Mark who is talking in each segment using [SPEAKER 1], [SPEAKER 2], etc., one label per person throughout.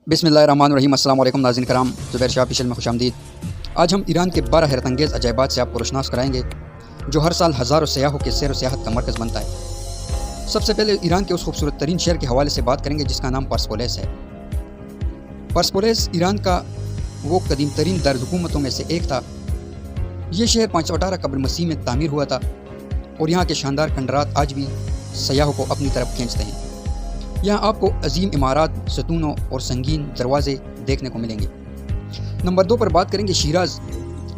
[SPEAKER 1] बिस्मिल्लाहिर्रहमानिर्रहीम। अस्सलाम वालेकुम नाज़रीन कराम, ज़ुबैर शाह ऑफिशियल में खुशामदीद। आज हम ईरान के 12 हैरत अंगेज़ अजायबात से आपको रोशनास कराएंगे जो हर साल हज़ारों सयाहों के सैर व सियाहत का मरकज़ बनता है। सबसे पहले ईरान के उस खूबसूरत तरीन शहर के हवाले से बात करेंगे जिसका नाम पर्सपोलिस है। पर्सपोलिस ईरान का वो कदीम तरीन दारहुकूमतों में से एक था। ये शहर 518 कब्ल मसीह में तामीर हुआ था और यहाँ के शानदार खंडरात आज भी सयाहों को अपनी तरफ खींचते हैं। यहाँ आपको अजीम इमारत, सतूनों और संगीन दरवाज़े देखने को मिलेंगे। नंबर 2 पर बात करेंगे शिराज़।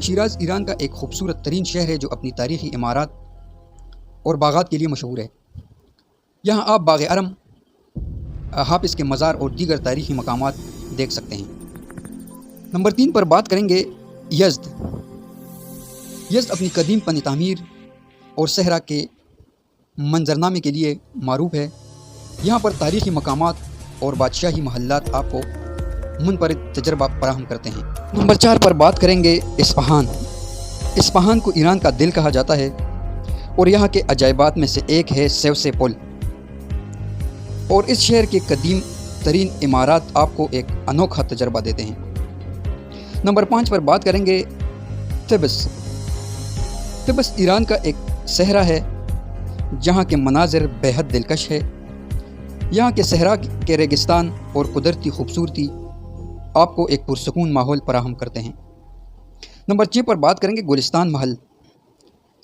[SPEAKER 1] शिराज़ ईरान का एक खूबसूरत तरीन शहर है जो अपनी तारीख़ी इमारत और बागात के लिए मशहूर है। यहाँ आप बाग़ अरम, हाफिज़ के मज़ार और दीगर तारीख़ी मकामात देख सकते हैं। नंबर 3 पर बात करेंगे यज़्द। यज़्द अपनी कदीम पन तामीर और सहरा के मंजरनामे के लिए मारूफ है। यहाँ पर तारीख़ी मकामात और बादशाही महल्लात आपको मुनफरिद तजर्बा फराहम करते हैं। नंबर 4 पर बात करेंगे इस्फहान। इस्फहान को ईरान का दिल कहा जाता है और यहाँ के अजायबात में से एक है सेवसे पुल। और इस शहर के कदीम तरीन इमारत आपको एक अनोखा तजर्बा देते हैं। नंबर 5 पर बात करेंगे तिब्स। तिब्स ईरान का एक सहरा है जहाँ के मनाजिर बेहद दिलकश है। यहाँ के सहरा के रेगिस्तान और कुदरती खूबसूरती आपको एक पुरसकून माहौल फराहम करते हैं। नंबर 6 पर बात करेंगे गुलिस्तान महल।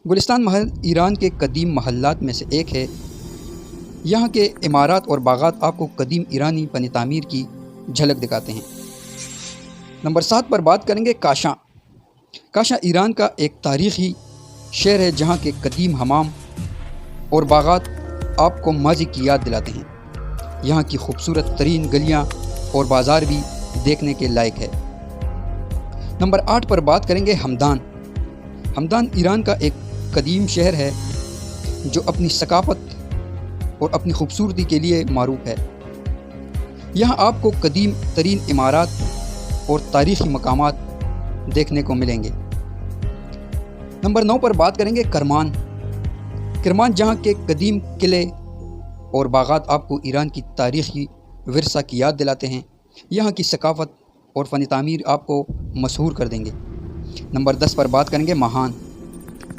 [SPEAKER 1] गुलिस्तान महल ईरान के कदीम महल्लात में से एक है। यहाँ के इमारत और बागात आपको कदीम ईरानी पन तामीर की झलक दिखाते हैं। नंबर 7 पर बात करेंगे काशा। काशा ईरान का एक तारीख़ी शहर है जहाँ के कदीम हमाम और बागात आपको माजी की याद दिलाते हैं। यहाँ की खूबसूरत तरीन गलियाँ और बाज़ार भी देखने के लायक है। नंबर 8 पर बात करेंगे हमदान। हमदान ईरान का एक कदीम शहर है जो अपनी सकाफ़त और अपनी खूबसूरती के लिए मारूफ है। यहाँ आपको कदीम तरीन इमारत और तारीख़ी मकामात देखने को मिलेंगे। नंबर 9 पर बात करेंगे करमान। करमान जहाँ के कदीम किले और बागात आपको ईरान की तारीख़ी विरसा की याद दिलाते हैं। यहाँ की सकाफ़त और फ़न तामीर आपको मशहूर कर देंगे। नंबर 10 पर बात करेंगे महान।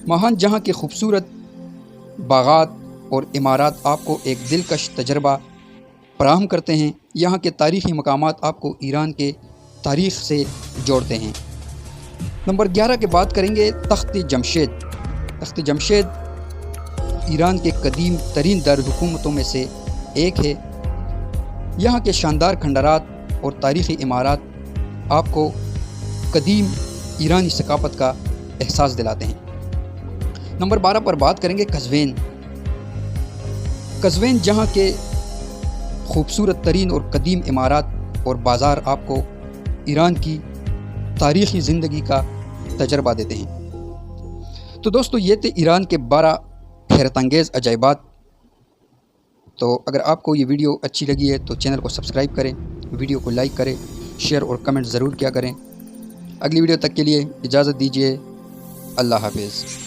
[SPEAKER 1] महान जहाँ के खूबसूरत बागात और इमारत आपको एक दिलकश तजर्बा फराहम करते हैं। यहाँ के तारीख़ी मकामात आपको ईरान के तारीख़ से जोड़ते हैं। नंबर 11 के बात करेंगे तख्त जमशेद। तख्त जमशेद ईरान के कदीम तरीन दारहुकूमतों में से एक है। यहाँ के शानदार खंडरात और तारीख़ी इमारत आपको कदीम ईरानी सकाफ़त का एहसास दिलाते हैं। नंबर 12 पर बात करेंगे कज़वीन। कज़वीन जहाँ के खूबसूरत तरीन और कदीम इमारत और बाज़ार आपको ईरान की तारीख़ी ज़िंदगी का तजर्बा देते हैं। तो दोस्तों ये थे ईरान के 12 हैरत अंगेज़ अजायबात। तो अगर आपको ये वीडियो अच्छी लगी है तो चैनल को सब्सक्राइब करें, वीडियो को लाइक करें, शेयर और कमेंट ज़रूर किया करें। अगली वीडियो तक के लिए इजाज़त दीजिए। अल्लाह हाफ़िज़।